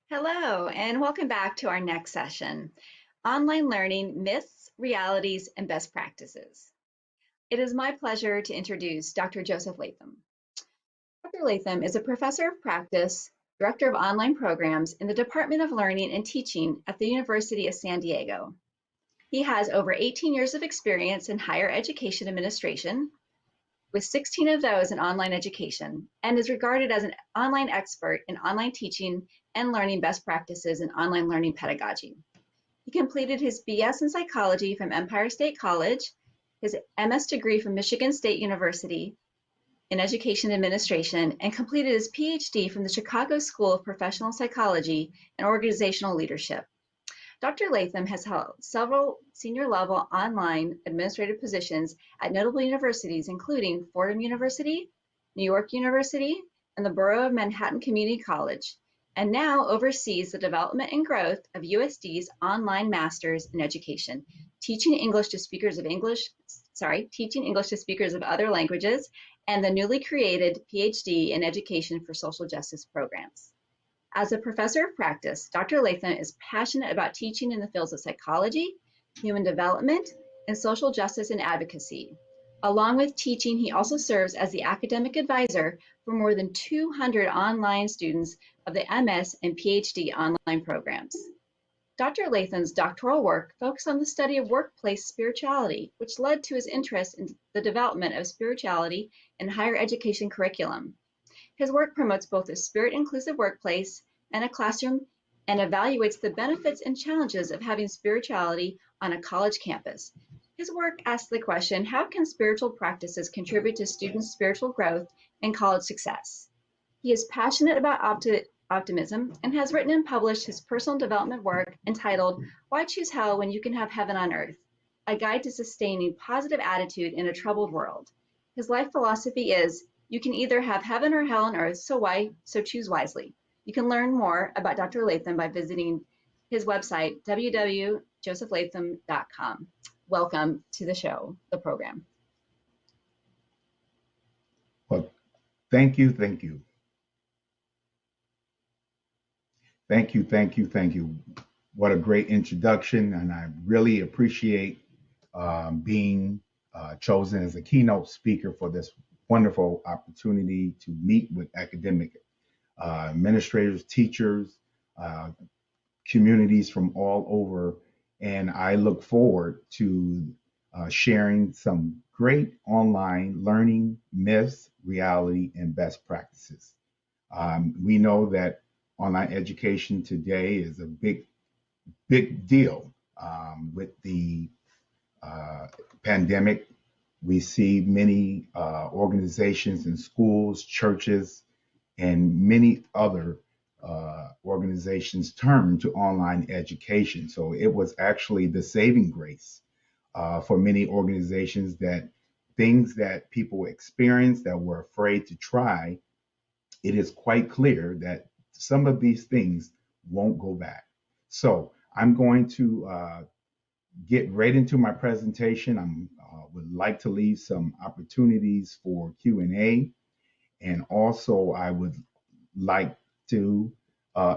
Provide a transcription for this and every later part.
Hello, and welcome back to our next session, Online Learning, Myths, Realities, and Best Practices. It is my pleasure to introduce Dr. Joseph Latham. Dr. Latham is a professor of practice, director of online programs in the Department of Learning and Teaching at the University of San Diego. He has over 18 years of experience in higher education administration, with 16 of those in online education, and is regarded as an online expert in online teaching and learning best practices in online learning pedagogy. He completed his BS in psychology from Empire State College, his MS degree from Michigan State University in education administration, and completed his PhD from the Chicago School of Professional Psychology and Organizational Leadership. Dr. Latham has held several senior-level online administrative positions at notable universities, including Fordham University, New York University, and the Borough of Manhattan Community College, and now oversees the development and growth of USD's online Masters in Education, teaching English to speakers of other languages, and the newly created PhD in Education for Social Justice programs. As a professor of practice, Dr. Latham is passionate about teaching in the fields of psychology, human development, and social justice and advocacy. Along with teaching, he also serves as the academic advisor for more than 200 online students of the MS and PhD online programs. Dr. Latham's doctoral work focused on the study of workplace spirituality, which led to his interest in the development of spirituality in higher education curriculum. His work promotes both a spirit-inclusive workplace and a classroom and evaluates the benefits and challenges of having spirituality on a college campus. His work asks the question, how can spiritual practices contribute to students' spiritual growth and college success? He is passionate about optimism and has written and published his personal development work entitled, Why Choose Hell When You Can Have Heaven on Earth? A Guide to Sustaining Positive Attitude in a Troubled World. His life philosophy is, you can either have heaven or hell on earth, so choose wisely. You can learn more about Dr. Latham by visiting his website, www.josephlatham.com. Welcome to the show, the program. Well, thank you. What a great introduction, and I really appreciate being chosen as a keynote speaker for this wonderful opportunity to meet with academic administrators, teachers, communities from all over, and I look forward to sharing some great online learning myths, reality, and best practices. We know that online education today is a big deal. With the pandemic, we see many organizations and schools, churches, and many other organizations turn to online education. So it was actually the saving grace for many organizations, that things that people experienced that were afraid to try, it is quite clear that some of these things won't go back. So I'm going to get right into my presentation. I would like to leave some opportunities for Q&A, and also I would like to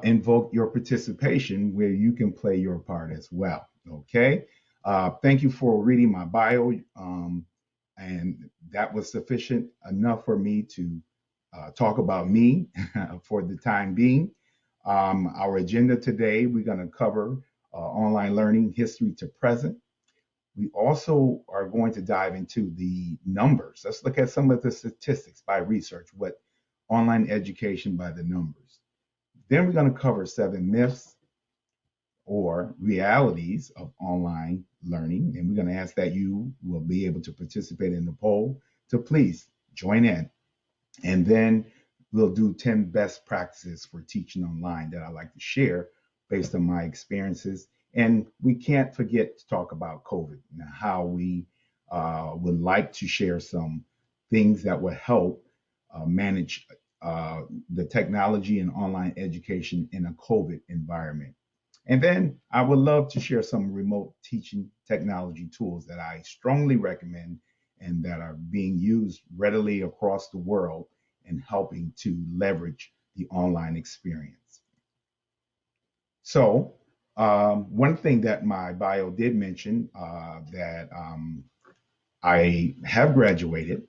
invoke your participation where you can play your part as well. Okay. Thank you for reading my bio, and that was sufficient enough for me to talk about me for the time being. Our agenda today, we're going to cover online learning history to present. We also are going to dive into the numbers. Let's look at some of the statistics by research, what online education by the numbers. Then we're going to cover 7 myths or realities of online learning. And we're going to ask that you will be able to participate in the poll, so please join in. And then we'll do 10 best practices for teaching online that I like to share based on my experiences. And we can't forget to talk about COVID and how we would like to share some things that will help manage the technology and online education in a COVID environment. And then I would love to share some remote teaching technology tools that I strongly recommend and that are being used readily across the world and helping to leverage the online experience. So one thing that my bio did mention that I have graduated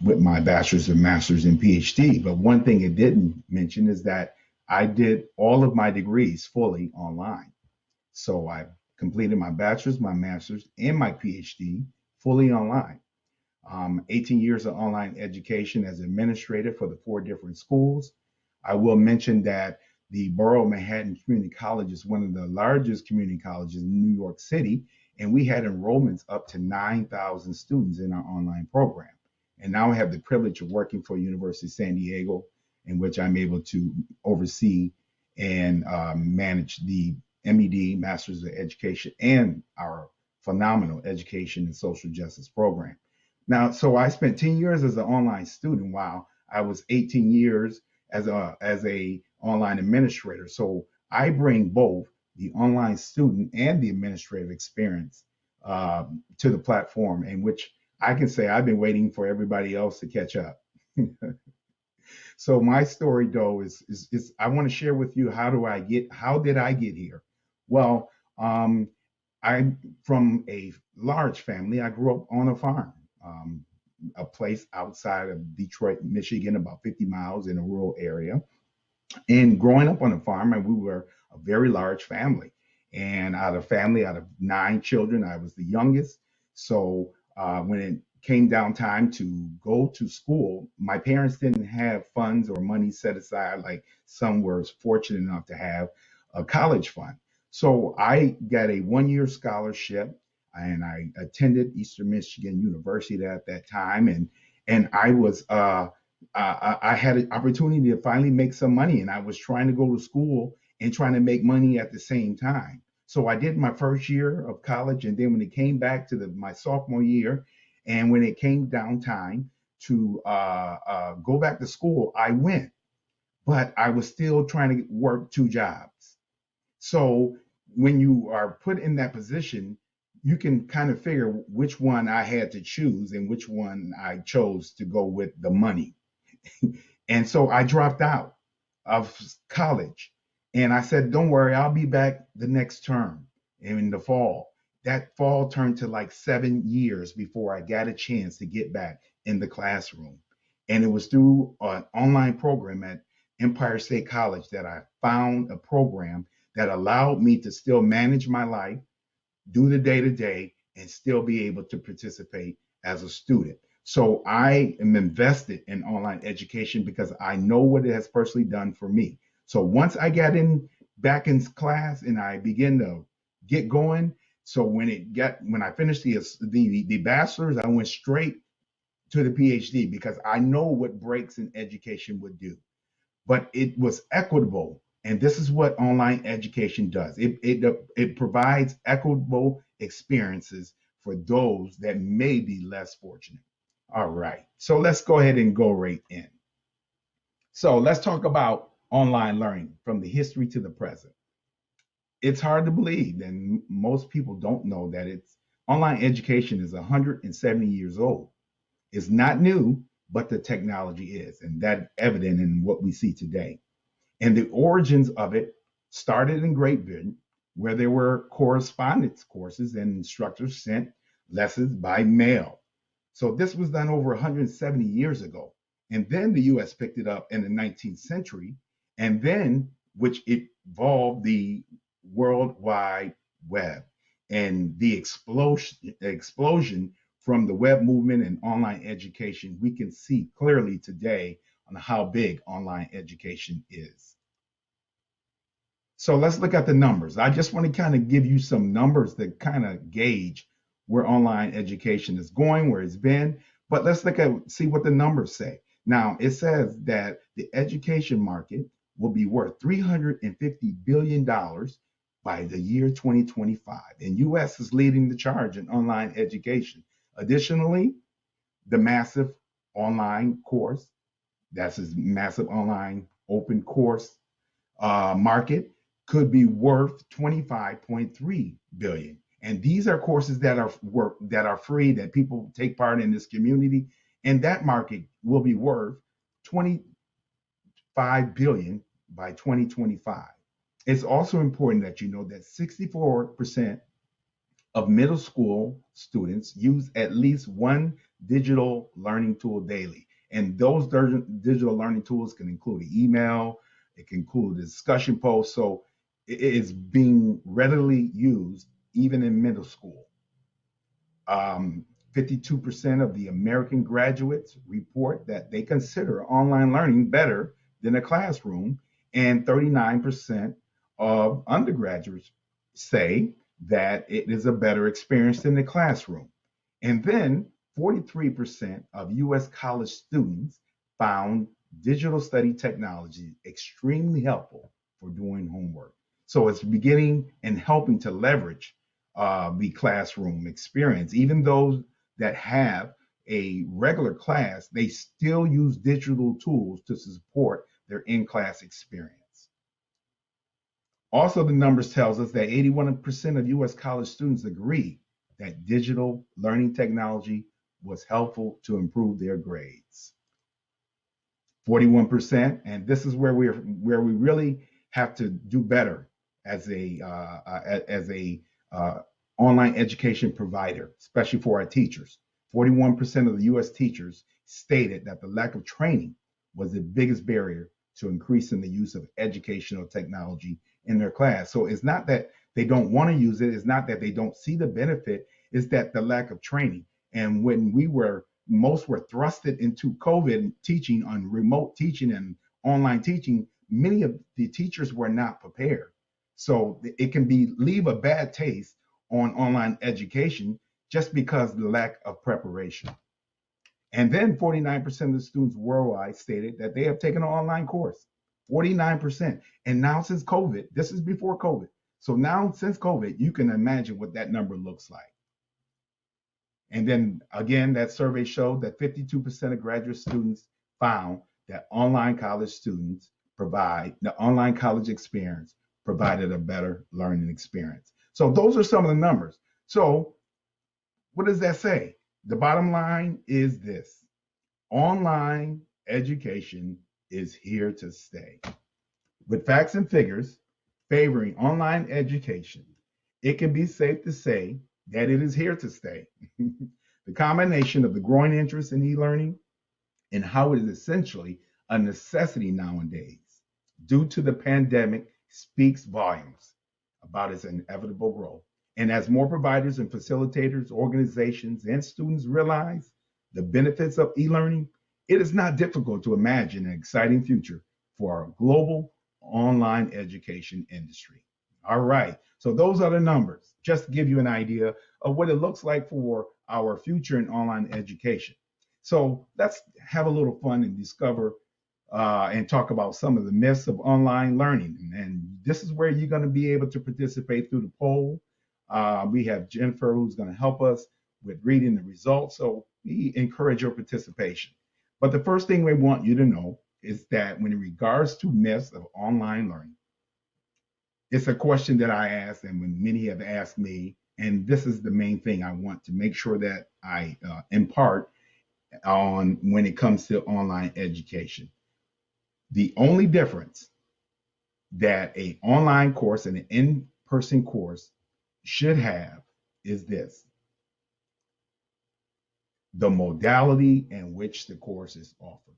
with my bachelor's and master's and PhD. But one thing it didn't mention is that I did all of my degrees fully online. So I completed my bachelor's, my master's, and my PhD fully online. 18 years of online education as administrator for the 4 different schools. I will mention that the Borough of Manhattan Community College is one of the largest community colleges in New York City, and we had enrollments up to 9,000 students in our online program. And now I have the privilege of working for University of San Diego, in which I'm able to oversee and manage the MED, Masters of Education, and our phenomenal education and social justice program. Now, so I spent 10 years as an online student while I was 18 years as a online administrator. So I bring both the online student and the administrative experience to the platform, in which I can say I've been waiting for everybody else to catch up. So my story though is I want to share with you how did I get here? Well, I'm from a large family. I grew up on a farm, a place outside of Detroit, Michigan, about 50 miles in a rural area. And growing up on a farm, and we were a very large family. And out of 9 children, I was the youngest. So when it came down time to go to school, my parents didn't have funds or money set aside like some were fortunate enough to have a college fund. So I got a 1 year scholarship and I attended Eastern Michigan University at that time. And I had an opportunity to finally make some money, and I was trying to go to school and trying to make money at the same time. So I did my first year of college, and then when it came back to my sophomore year, and when it came down time to go back to school, I went, but I was still trying to work 2 jobs. So when you are put in that position, you can kind of figure which one I had to choose and which one I chose to go with the money. And so I dropped out of college. And I said, don't worry, I'll be back the next term in the fall. That fall turned to like 7 years before I got a chance to get back in the classroom. And it was through an online program at Empire State College that I found a program that allowed me to still manage my life, do the day to day, and still be able to participate as a student. So I am invested in online education because I know what it has personally done for me. So once I got in back in class and I began to get going, so when I finished the bachelor's, I went straight to the PhD because I know what breaks in education would do, but it was equitable. And this is what online education does. It provides equitable experiences for those that may be less fortunate. All right. So let's go ahead and go right in. So let's talk about online learning from the history to the present. It's hard to believe, and most people don't know that it's online education is 170 years old. It's not new, but the technology is, and that's evident in what we see today. And the origins of it started in Great Britain, where there were correspondence courses and instructors sent lessons by mail. So this was done over 170 years ago. And then the US picked it up in the 19th century, and then which it evolved the World Wide Web and the explosion from the web movement and online education. We can see clearly today on how big online education is. So let's look at the numbers. I just want to kind of give you some numbers that kind of gauge where online education is going, where it's been. But let's see what the numbers say. Now, it says that the education market will be worth $350 billion by the year 2025. And US is leading the charge in online education. Additionally, the massive online course, that's his massive online open course market could be worth 25.3 billion. And these are courses that are free, that people take part in this community, and that market will be worth 25 billion by 2025. It's also important that you know that 64% of middle school students use at least one digital learning tool daily. And those digital learning tools can include email, it can include discussion posts. So it is being readily used even in middle school. 52% of the American graduates report that they consider online learning better than a classroom, and 39% of undergraduates say that it is a better experience than the classroom. And then 43% of US college students found digital study technology extremely helpful for doing homework. So it's beginning and helping to leverage the classroom experience. Even those that have a regular class, they still use digital tools to support their in-class experience. Also, the numbers tells us that 81% of US college students agree that digital learning technology was helpful to improve their grades. 41%, and this is where we really have to do better as a online education provider, especially for our teachers. 41% of the US teachers stated that the lack of training was the biggest barrier to increasing the use of educational technology in their class. So it's not that they don't want to use it, it's not that they don't see the benefit, it's that the lack of training. And when most were thrusted into COVID teaching on remote teaching and online teaching, many of the teachers were not prepared. So it can leave a bad taste on online education just because of the lack of preparation. And then 49% of the students worldwide stated that they have taken an online course. 49%. And now since COVID, this is before COVID. So now since COVID, you can imagine what that number looks like. And then again, that survey showed that 52% of graduate students found that online college experience provided a better learning experience. So those are some of the numbers. So what does that say? The bottom line is this: online education is here to stay. With facts and figures favoring online education, it can be safe to say that it is here to stay. The combination of the growing interest in e-learning and how it is essentially a necessity nowadays due to the pandemic speaks volumes about its inevitable growth. And as more providers and facilitators, organizations, and students realize the benefits of e-learning, it is not difficult to imagine an exciting future for our global online education industry. All right, so those are the numbers, just to give you an idea of what it looks like for our future in online education. So let's have a little fun and discover and talk about some of the myths of online learning. And this is where you're going to be able to participate through the poll. We have Jennifer who's going to help us with reading the results. So we encourage your participation. But the first thing we want you to know is that when in regards to myths of online learning, it's a question that I asked and when many have asked me, and this is the main thing I want to make sure that I impart on when it comes to online education. The only difference that an online course and an in-person course should have is this: the modality in which the course is offered.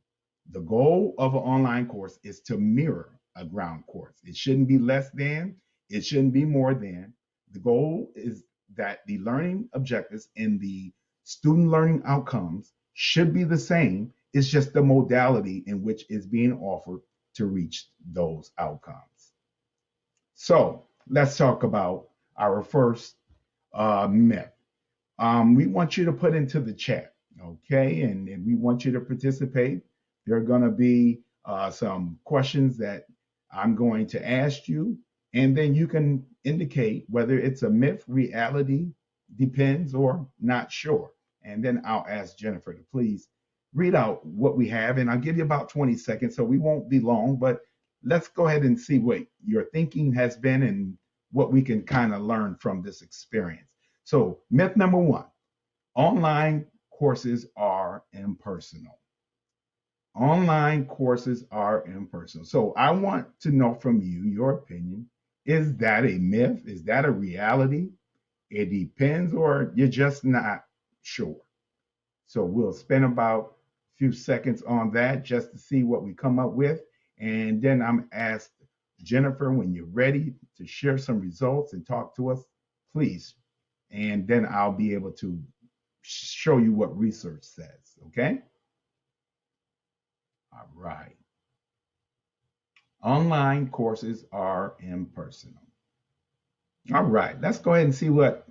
The goal of an online course is to mirror a ground course. It shouldn't be less than, it shouldn't be more than. The goal is that the learning objectives and the student learning outcomes should be the same. It's just the modality in which is being offered to reach those outcomes. So let's talk about our first myth. We want you to put into the chat, okay? And we want you to participate. There are going to be some questions that I'm going to ask you, and then you can indicate whether it's a myth, reality, depends, or not sure. And then I'll ask Jennifer to please read out what we have, and I'll give you about 20 seconds, so we won't be long, but let's go ahead and see what your thinking has been and what we can kind of learn from this experience. So myth number one: online courses are impersonal. Online courses are impersonal. So I want to know from you your opinion. Is that a myth? Is that a reality? It depends, or you're just not sure. So we'll spend about a few seconds on that just to see what we come up with. And then I'm asked Jennifer, when you're ready to share some results and talk to us, please. And then I'll be able to show you what research says. Okay? All right. Online courses are impersonal. All right. Let's go ahead and see what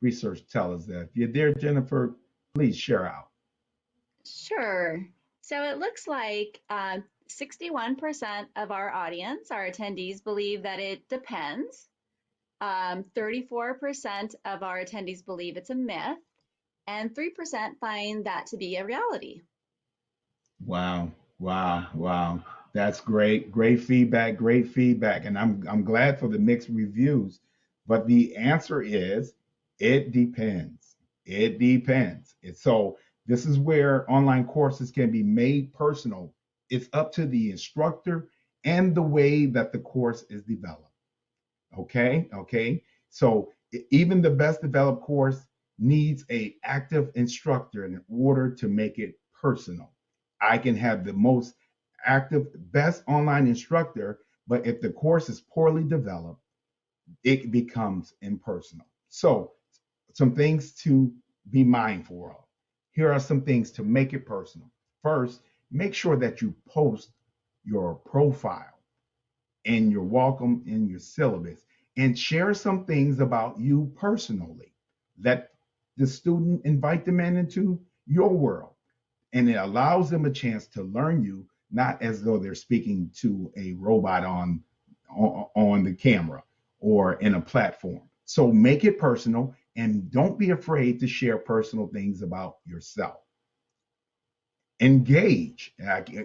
research tells us. That if you're there, Jennifer, please share out. Sure. So it looks like 61% of our audience, our attendees, believe that it depends. 34% of our attendees believe it's a myth, and 3% find that to be a reality. Wow, wow, wow. That's great. Great feedback, great feedback. And I'm glad for the mixed reviews. But the answer is it depends. It depends. So this is where online courses can be made personal. It's up to the instructor and the way that the course is developed. Okay, okay. So even the best developed course needs a active instructor in order to make it personal. I can have the most active, best online instructor, but if the course is poorly developed, it becomes impersonal. So some things to be mindful of. Here are some things to make it personal. First, make sure that you post your profile and your welcome in your syllabus and share some things about you personally. Let the student invite them into your world, and it allows them a chance to learn you, not as though they're speaking to a robot on the camera or in a platform. So make it personal and don't be afraid to share personal things about yourself. Engage.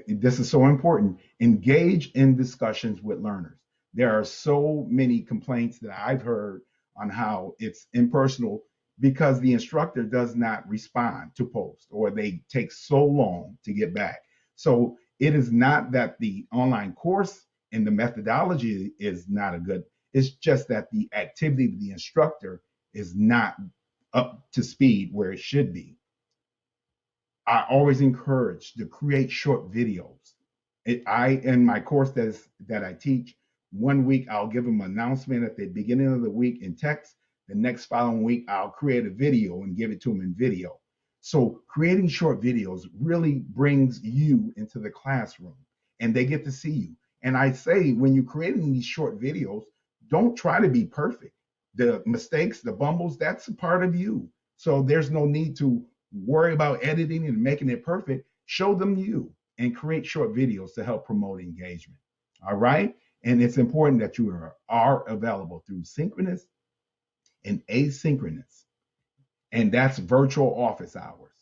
This is so important. Engage in discussions with learners. There are so many complaints that I've heard on how it's impersonal because the instructor does not respond to posts or they take so long to get back. So it is not that the online course and the methodology is not a good, it's just that the activity of the instructor is not up to speed where it should be. I always encourage to create short videos. In my course that I teach, one week I'll give them an announcement at the beginning of the week in text. The next following week I'll create a video and give it to them in video. So creating short videos really brings you into the classroom and they get to see you. And I say when you're creating these short videos, don't try to be perfect. The mistakes, the bumbles, that's a part of you. So there's no need to worry about editing and making it perfect. Show them you and create short videos to help promote engagement. All right. And it's important that you are available through synchronous and asynchronous. And that's virtual office hours.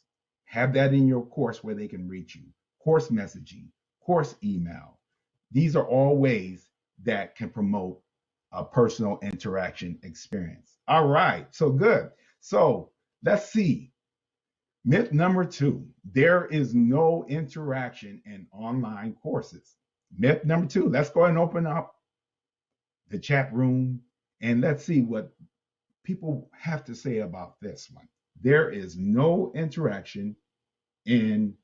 Have that in your course where they can reach you. Course messaging, course email. These are all ways that can promote a personal interaction experience. All right. So good. So let's see. Myth number 2, there is no interaction in online courses. Myth number 2, let's go ahead and open up the chat room and let's see what people have to say about this one. There is no interaction in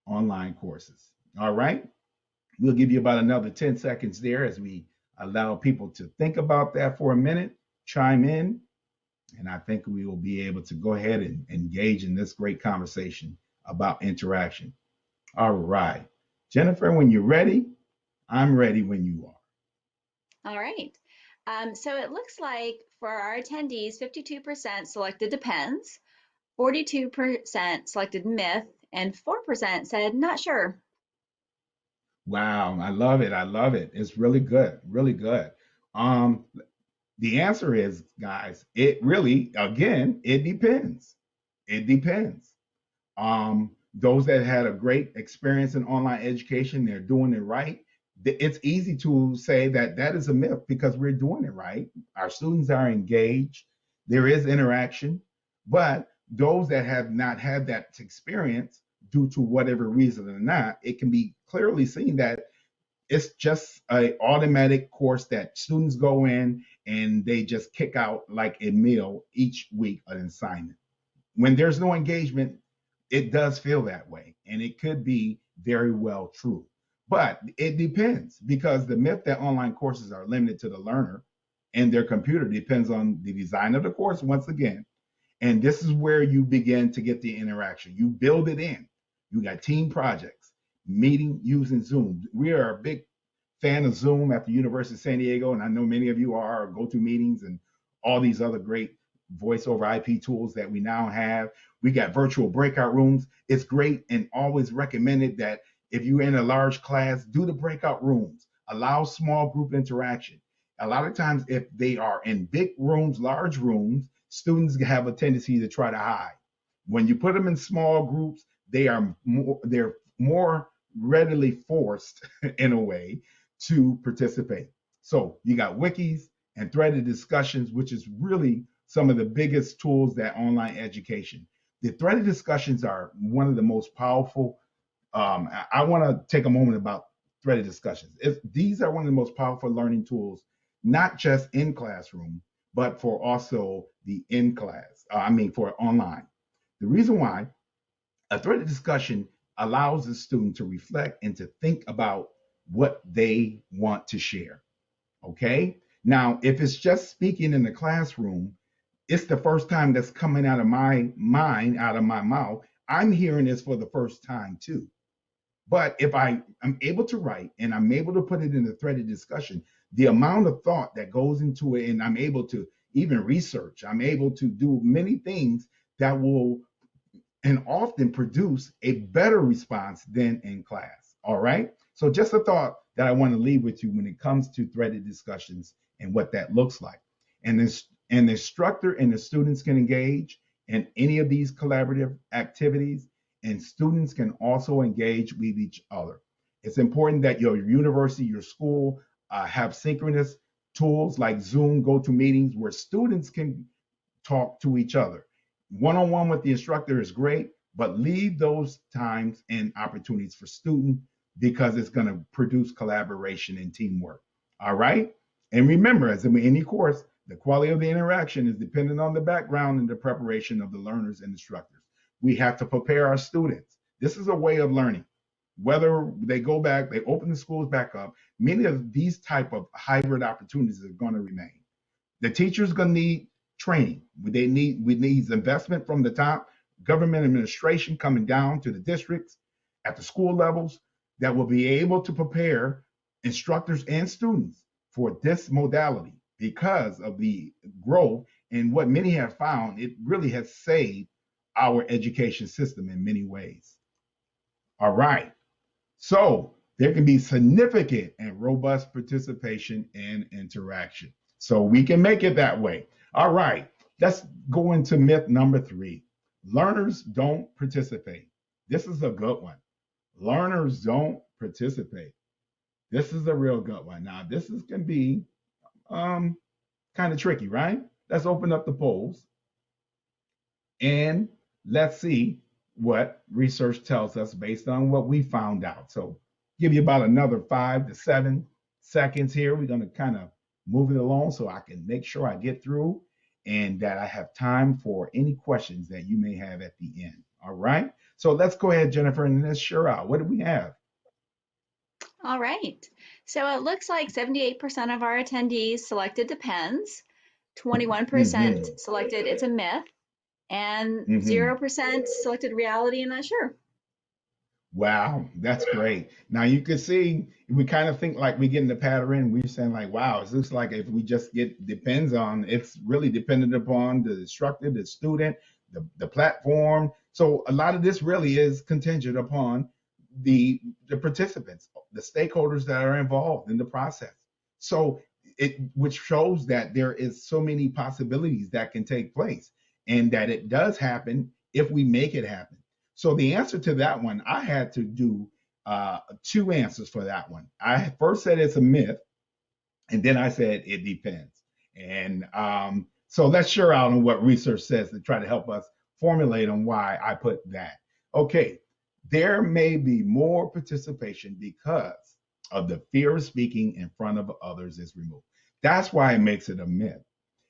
online courses. All right. We'll give you about another 10 seconds there as we allow people to think about that for a minute, chime in, and I think we will be able to go ahead and engage in this great conversation about interaction. All right. Jennifer, when you're ready, I'm ready when you are. All right. So it looks like for our attendees, 52% selected depends, 42% selected myth, and 4% said not sure. Wow, I love it. I love it. It's really good. Really good. Um, the answer is, guys, it really, again, it depends. It depends. Those that had a great experience in online education, they're doing it right. It's easy to say that that is a myth because we're doing it right. Our students are engaged. There is interaction, but those that have not had that experience due to whatever reason or not, it can be clearly seen that it's just an automatic course that students go in and they just kick out like a meal each week, an assignment. When there's no engagement, it does feel that way. And it could be very well true. But it depends, because the myth that online courses are limited to the learner and their computer depends on the design of the course, once again. And this is where you begin to get the interaction. You build it in. You got team projects, meeting using Zoom. We are a big fan of Zoom at the University of San Diego, and I know many of you are, GoToMeetings and all these other great voice over IP tools that we now have. We got virtual breakout rooms. It's great and always recommended that if you're in a large class, do the breakout rooms. Allow small group interaction. A lot of times, if they are in big rooms, large rooms, students have a tendency to try to hide. When you put them in small groups, they're more readily forced in a way to participate. So you got wikis and threaded discussions, which is really some of the biggest tools that online education. The threaded discussions are one of the most powerful. I want to take a moment about threaded discussions. These are one of the most powerful learning tools, not just in classroom, but for also the in class. For online. The reason why a threaded discussion allows the student to reflect and to think about what they want to share. Okay. Now, if it's just speaking in the classroom, it's the first time that's coming out of my mind, out of my mouth. I'm hearing this for the first time too. But if I'm able to write and I'm able to put it in a threaded discussion, the amount of thought that goes into it, and I'm able to even research, I'm able to do many things that will and often produce a better response than in class. All right. So just a thought that I want to leave with you when it comes to threaded discussions and what that looks like. And the instructor and the students can engage in any of these collaborative activities, and students can also engage with each other. It's important that your university, your school have synchronous tools like Zoom, GoToMeetings, where students can talk to each other. One-on-one with the instructor is great, but leave those times and opportunities for student, because it's going to produce collaboration and teamwork. All right. And remember, as in any course, the quality of the interaction is dependent on the background and the preparation of the learners and instructors. We have to prepare our students. This is a way of learning. Whether they go back, they open the schools back up, many of these type of hybrid opportunities are going to remain. The teacher's going to need training. We need investment from the top, government administration coming down to the districts at the school levels that will be able to prepare instructors and students for this modality, because of the growth and what many have found. It really has saved our education system in many ways. All right. So there can be significant and robust participation and interaction. So we can make it that way. All right. Let's go into myth number 3. Learners don't participate. This is a good one. Learners don't participate. This is a real good one. Now, this is going to be kind of tricky, right? Let's open up the polls and let's see what research tells us based on what we found out. So give you about another 5 to 7 seconds here. We're going to kind of move it along so I can make sure I get through and that I have time for any questions that you may have at the end. All right. So let's go ahead, Jennifer, and let's share out. What do we have? All right. So it looks like 78% of our attendees selected depends, 21% selected it's a myth, and 0% selected reality and not sure. Wow, that's great. Now you can see we kind of think like we get in the pattern. We're saying like, wow, it looks like if we just get depends on, it's really dependent upon the instructor, the student, the platform. So a lot of this really is contingent upon the participants, the stakeholders that are involved in the process. So which shows that there is so many possibilities that can take place and that it does happen if we make it happen. So the answer to that one, I had to do 2 answers for that one. I first said it's a myth, and then I said it depends. And so let's share out on what research says to try to help us formulate on why I put that. Okay, there may be more participation because of the fear of speaking in front of others is removed. That's why it makes it a myth.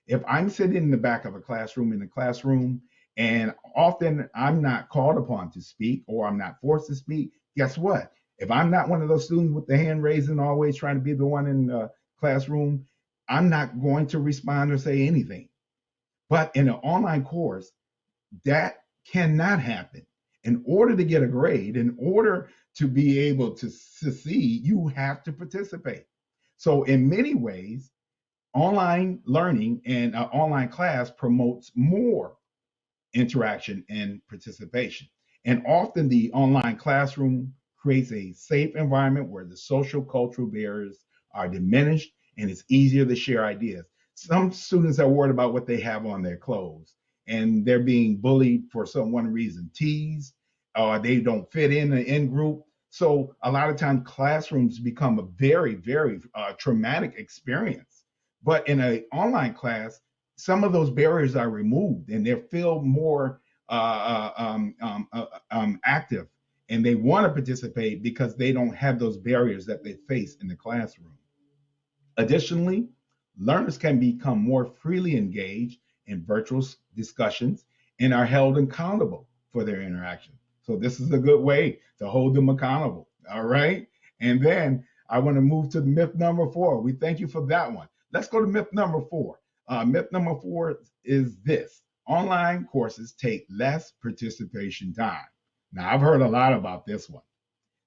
If I'm sitting in the back of a classroom in the classroom and often I'm not called upon to speak or I'm not forced to speak, guess what? If I'm not one of those students with the hand raising, always trying to be the one in the classroom, I'm not going to respond or say anything. But in an online course, that cannot happen. In order to get a grade, in order to be able to succeed, you have to participate. So, in many ways, online learning and an online class promotes more interaction and participation. And often the online classroom creates a safe environment where the social cultural barriers are diminished and it's easier to share ideas. Some students are worried about what they have on their clothes and they're being bullied for some one reason, teased, or they don't fit in the in group. So a lot of times classrooms become a very, very traumatic experience. But in an online class, some of those barriers are removed and they feel more active and they want to participate because they don't have those barriers that they face in the classroom. Additionally, learners can become more freely engaged in virtual discussions and are held accountable for their interaction. So this is a good way to hold them accountable. All right. And then I want to move to myth number 4. We thank you for that one. Let's go to myth number 4. Myth number 4 is this: online courses take less participation time. Now, I've heard a lot about this one.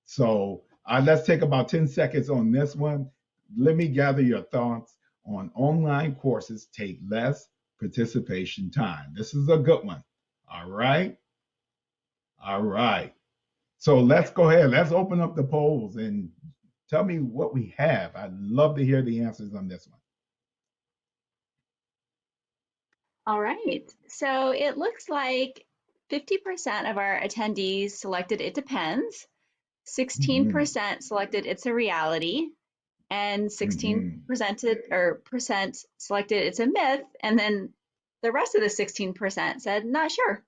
So let's take about 10 seconds on this one. Let me gather your thoughts on online courses take less participation time. This is a good one. All right. All right. So let's go ahead. Let's open up the polls and tell me what we have. I'd love to hear the answers on this one. All right, so it looks like 50% of our attendees selected it depends, 16% selected it's a reality, and 16% selected it's a myth, and then the rest of the 16% said not sure.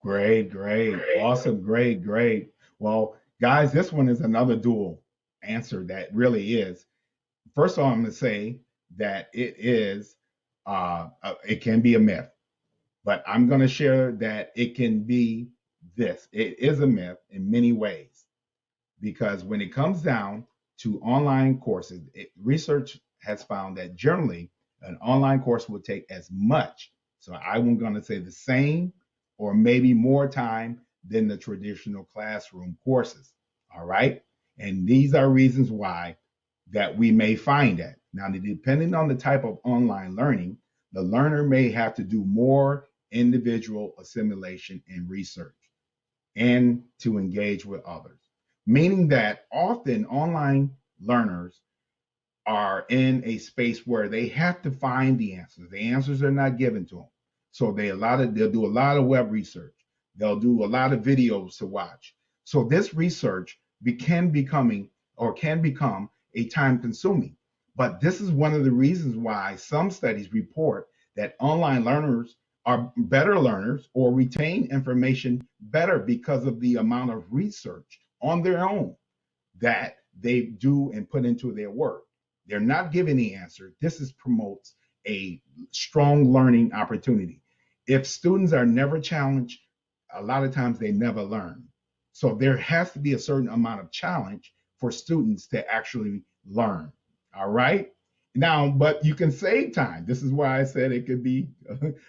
Great, great. Awesome, great, great. Well, guys, this one is another dual answer that really is. First of all, I'm going to say that it can be a myth, but I'm going to share that it can be this. It is a myth in many ways because when it comes down to online courses, research has found that generally an online course will take as much, so I'm going to say the same or maybe more time than the traditional classroom courses. All right. And these are reasons why that we may find that. Now, depending on the type of online learning, the learner may have to do more individual assimilation and research and to engage with others, meaning that often online learners are in a space where they have to find the answers. The answers are not given to them. So they'll do a lot of web research. They'll do a lot of videos to watch. So this research can become a time consuming. But this is one of the reasons why some studies report that online learners are better learners or retain information better because of the amount of research on their own that they do and put into their work. They're not giving the answer. Promotes a strong learning opportunity. If students are never challenged, a lot of times they never learn. So there has to be a certain amount of challenge for students to actually learn. All right. Now, but you can save time. This is why I said it could be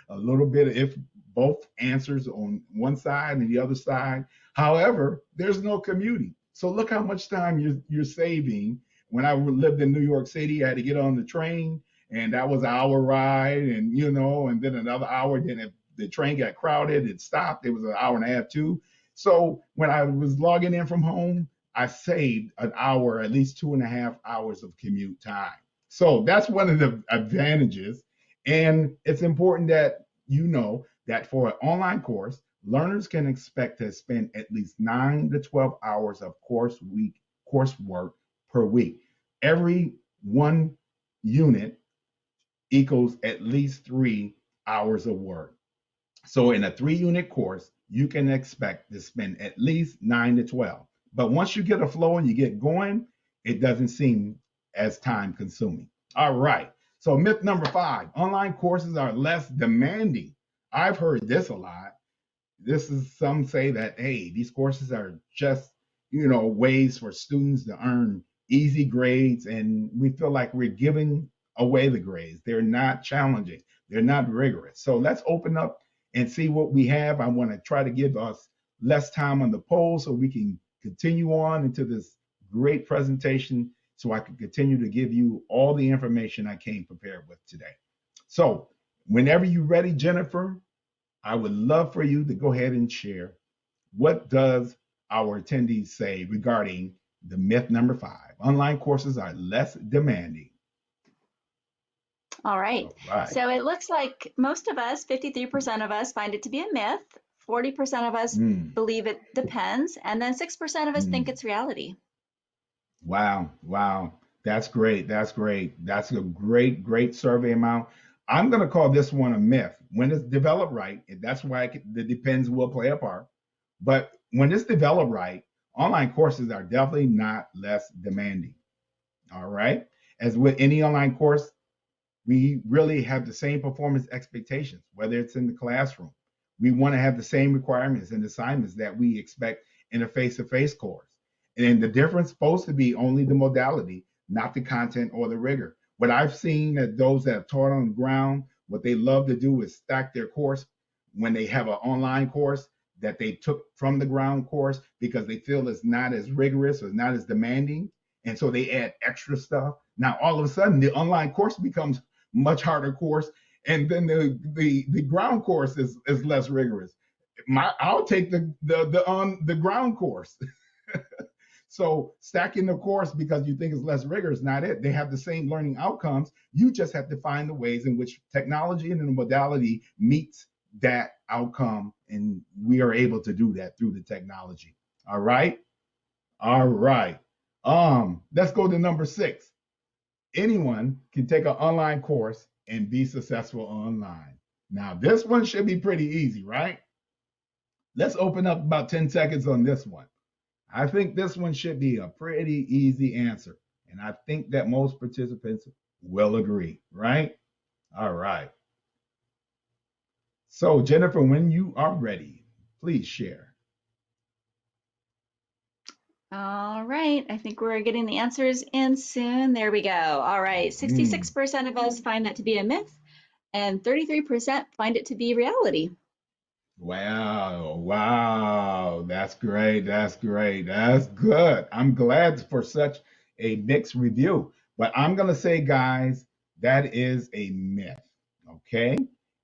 a little bit if both answers on one side and the other side. However, there's no commuting. So look how much time you're saving. When I lived in New York City, I had to get on the train, and that was an hour ride, and and then another hour. Then if the train got crowded, it stopped. It was an hour and a half too. So when I was logging in from home, I saved an hour, at least 2.5 hours of commute time. So that's one of the advantages. And it's important that you know that for an online course, learners can expect to spend at least 9 to 12 hours of coursework per week. Every one unit equals at least 3 hours of work. So in a 3-unit course, you can expect to spend at least 9 to 12. But once you get a flow and you get going, it doesn't seem as time consuming. All right. So myth number 5, online courses are less demanding. I've heard this a lot. This is, some say that, hey, these courses are just, ways for students to earn easy grades, and we feel like we're giving away the grades. They're not challenging. They're not rigorous. So let's open up and see what we have. I want to try to give us less time on the poll so we can continue on into this great presentation, so I can continue to give you all the information I came prepared with today. So whenever you're ready, Jennifer, I would love for you to go ahead and share, what does our attendees say regarding the myth number 5? Online courses are less demanding. All right. All right. So it looks like most of us, 53% of us, find it to be a myth. 40% of us believe it depends. And then 6% of us think it's reality. Wow. Wow. That's great. That's great. That's a great, great survey amount. I'm going to call this one a myth. When it's developed right, and that's why the depends will play a part. But when it's developed right, online courses are definitely not less demanding. All right. As with any online course, we really have the same performance expectations, whether it's in the classroom. We want to have the same requirements and assignments that we expect in a face-to-face course. And the difference is supposed to be only the modality, not the content or the rigor. What I've seen that those that have taught on the ground, what they love to do is stack their course when they have an online course that they took from the ground course, because they feel it's not as rigorous or not as demanding. And so they add extra stuff. Now, all of a sudden, the online course becomes much harder course, and then the ground course is less rigorous. I'll take the ground course. So stacking the course because you think it's less rigorous, not it. They have the same learning outcomes. You just have to find the ways in which technology and the modality meets that outcome, and we are able to do that through the technology. All right. All right. Let's go to number 6. Anyone can take an online course and be successful online. Now, this one should be pretty easy, right? Let's open up about 10 seconds on this one. I think this one should be a pretty easy answer, and I think that most participants will agree, right? All right. So, Jennifer, when you are ready, please share. All right, I think we're getting the answers in soon. There we go. All right, 66% of us find that to be a myth, and 33% find it to be reality. Wow, wow, that's great, that's great, that's good. I'm glad for such a mixed review. But I'm going to say, guys, that is a myth, okay?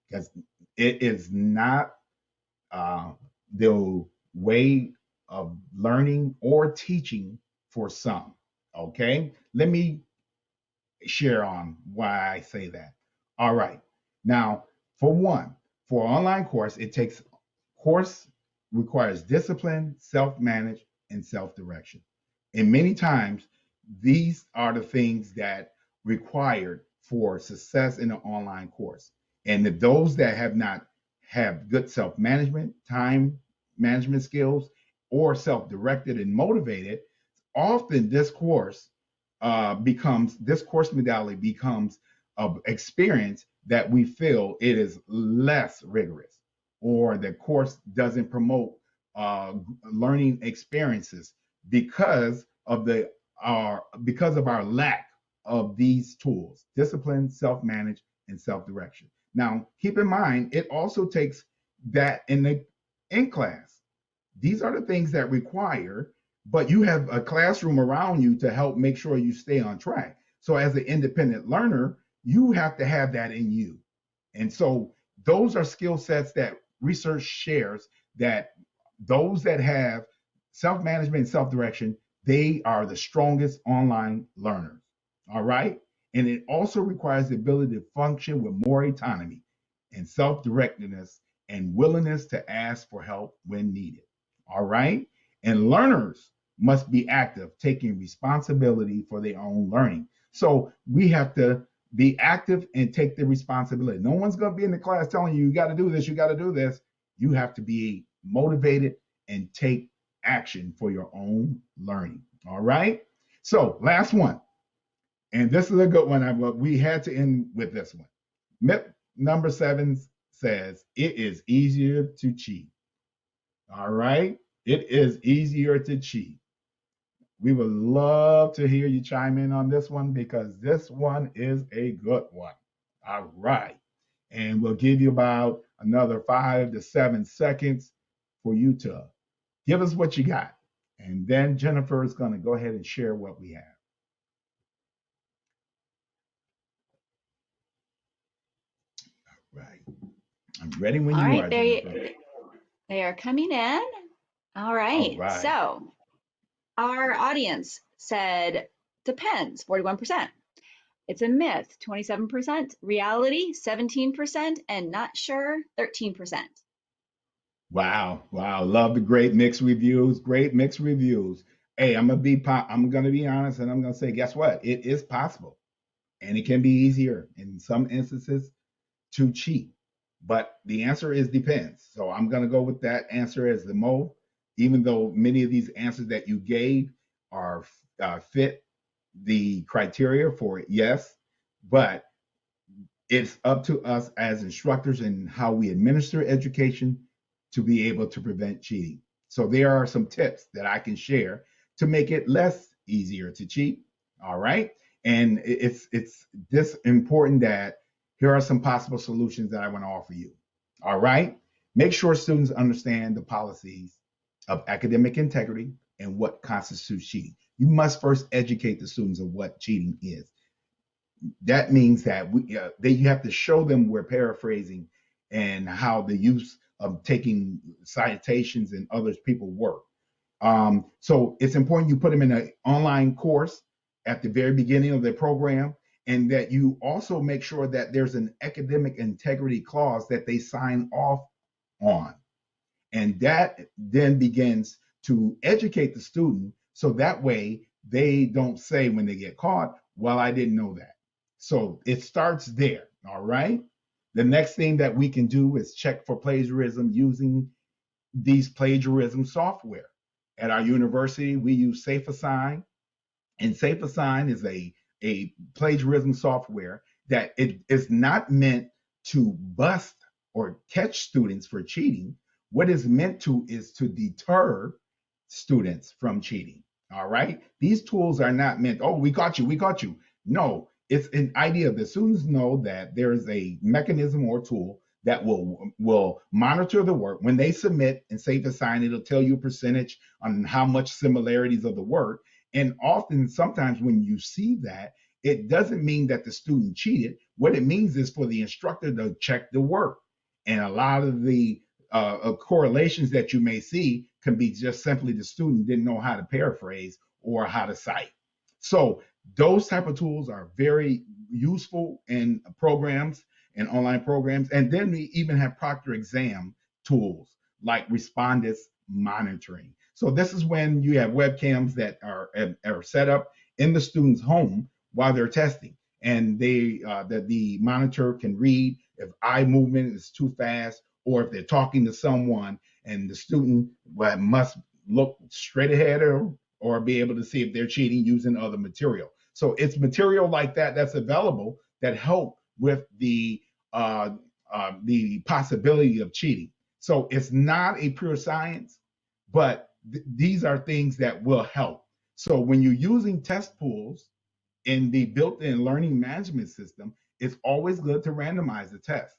Because it is not the way of learning or teaching for some, okay? Let me share on why I say that. All right. Now, for one, for online course, course requires discipline, self-manage, and self-direction. And many times, these are the things that required for success in an online course. And those that have not have good self-management, time management skills, or self-directed and motivated, often this course modality becomes an experience that we feel it is less rigorous, or the course doesn't promote learning experiences because of our lack of these tools: discipline, self-manage, and self-direction. Now, keep in mind, it also takes that in class. These are the things that require, but you have a classroom around you to help make sure you stay on track. So as an independent learner, you have to have that in you. And so those are skill sets that research shares, that those that have self-management and self-direction, they are the strongest online learners. All right. And it also requires the ability to function with more autonomy and self-directedness and willingness to ask for help when needed. All right. And learners must be active, taking responsibility for their own learning. So we have to be active and take the responsibility. No one's going to be in the class telling you, you got to do this, you got to do this. You have to be motivated and take action for your own learning. All right. So last one, and this is a good one. We had to end with this one. Myth number 7 says it is easier to cheat. All right, it is easier to cheat. We would love to hear you chime in on this one because this one is a good one. All right. And we'll give you about another 5 to 7 seconds for you to give us what you got. And then Jennifer is going to go ahead and share what we have. All right. I'm ready when All you right, are, Jennifer. they are coming in. All All right, right. so our audience said depends, 41%. It's a myth, 27%, reality, 17%, and not sure, 13%. Wow. Wow. Love the great mixed reviews. Great mixed reviews. Hey, I'm gonna be honest and I'm gonna say, guess what? It is possible. And it can be easier in some instances to cheat. But the answer is depends. So I'm going to go with that answer as the mo, even though many of these answers that you gave are fit the criteria for it, yes. But it's up to us as instructors and how we administer education to be able to prevent cheating. So there are some tips that I can share to make it less easier to cheat. All right. And it's this important that here are some possible solutions that I want to offer you. All right. Make sure students understand the policies of academic integrity and what constitutes cheating. You must first educate the students of what cheating is. That means that you have to show them we're paraphrasing and how the use of taking citations and others people work. So it's important you put them in an online course at the very beginning of the program, and that you also make sure that there's an academic integrity clause that they sign off on. And that then begins to educate the student so that way they don't say when they get caught, well, I didn't know that. So it starts there. All right. The next thing that we can do is check for plagiarism using these plagiarism software. At our university, we use SafeAssign, and SafeAssign is a plagiarism software that it is not meant to bust or catch students for cheating. What it's meant to is to deter students from cheating. All right. These tools are not meant, oh, we got you, we got you. No, it's an idea. The students know that there is a mechanism or tool that will monitor the work. When they submit and SafeAssign, it'll tell you a percentage on how much similarities of the work. And often, sometimes when you see that, it doesn't mean that the student cheated. What it means is for the instructor to check the work. And a lot of the correlations that you may see can be just simply the student didn't know how to paraphrase or how to cite. So those type of tools are very useful in programs and online programs. And then we even have proctor exam tools like Respondus Monitoring. So this is when you have webcams that are set up in the student's home while they're testing, and the monitor can read if eye movement is too fast, or if they're talking to someone, and the student must look straight ahead or be able to see if they're cheating using other material. So it's material like that that's available that help with the possibility of cheating. So it's not a pure science, but these are things that will help. So when you're using test pools in the built-in learning management system, it's always good to randomize the test.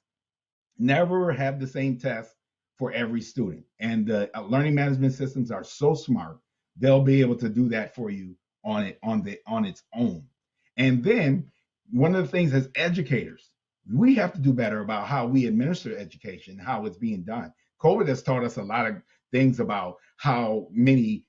Never have the same test for every student. And the learning management systems are so smart, they'll be able to do that for you on its own. And then one of the things as educators, we have to do better about how we administer education, how it's being done. COVID has taught us a lot of things about how many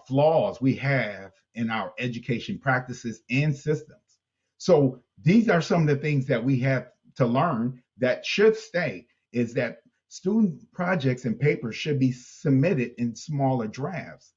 flaws we have in our education practices and systems. So these are some of the things that we have to learn that should stay, is that student projects and papers should be submitted in smaller drafts.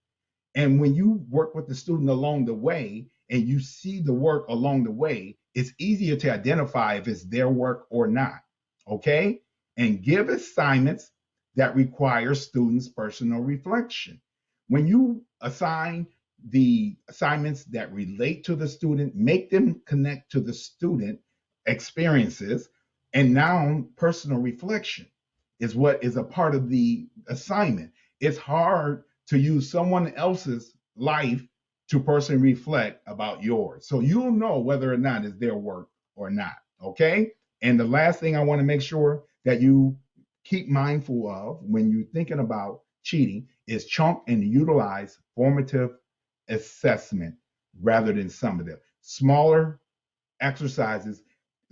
And when you work with the student along the way and you see the work along the way, it's easier to identify if it's their work or not. Okay? And give assignments that require students' personal reflection. When you assign the assignments that relate to the student, make them connect to the student experiences, and now personal reflection is what is a part of the assignment. It's hard to use someone else's life to personally reflect about yours. So you'll know whether or not it's their work or not. Okay. And the last thing I want to make sure that you keep mindful of when you're thinking about cheating is chunk and utilize formative assessment rather than summative. Smaller exercises,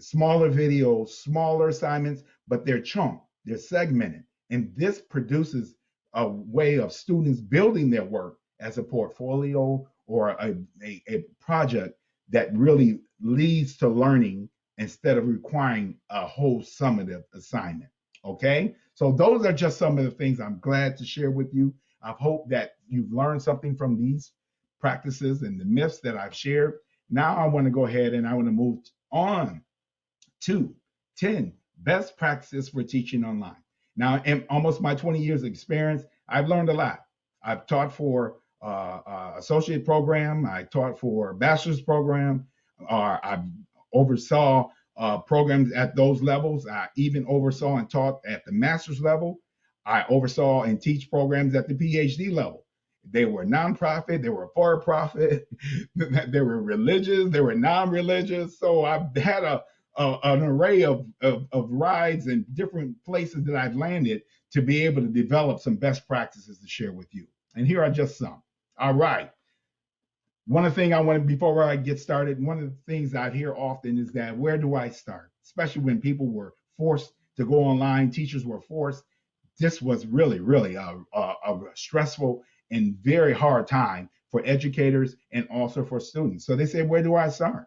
smaller videos, smaller assignments, but they're chunked, they're segmented. And this produces a way of students building their work as a portfolio or a project that really leads to learning instead of requiring a whole summative assignment. Okay, so those are just some of the things I'm glad to share with you. I hope that you've learned something from these practices and the myths that I've shared. Now I want to go ahead and I want to move on to 10 best practices for teaching online. Now, in almost my 20 years of experience, I've learned a lot. I've taught for associate program, I taught for bachelor's program, or I oversaw programs at those levels. I even oversaw and taught at the master's level. I oversaw and teach programs at the PhD level. They were nonprofit, they were for profit, they were religious, they were non-religious. So I've had an array of rides and different places that I've landed to be able to develop some best practices to share with you. And here are just some. All right. One of the things I want to, before I get started, one of the things I hear often is that where do I start? Especially when people were forced to go online, teachers were forced. This was really, really a stressful and very hard time for educators and also for students. So they say, where do I start?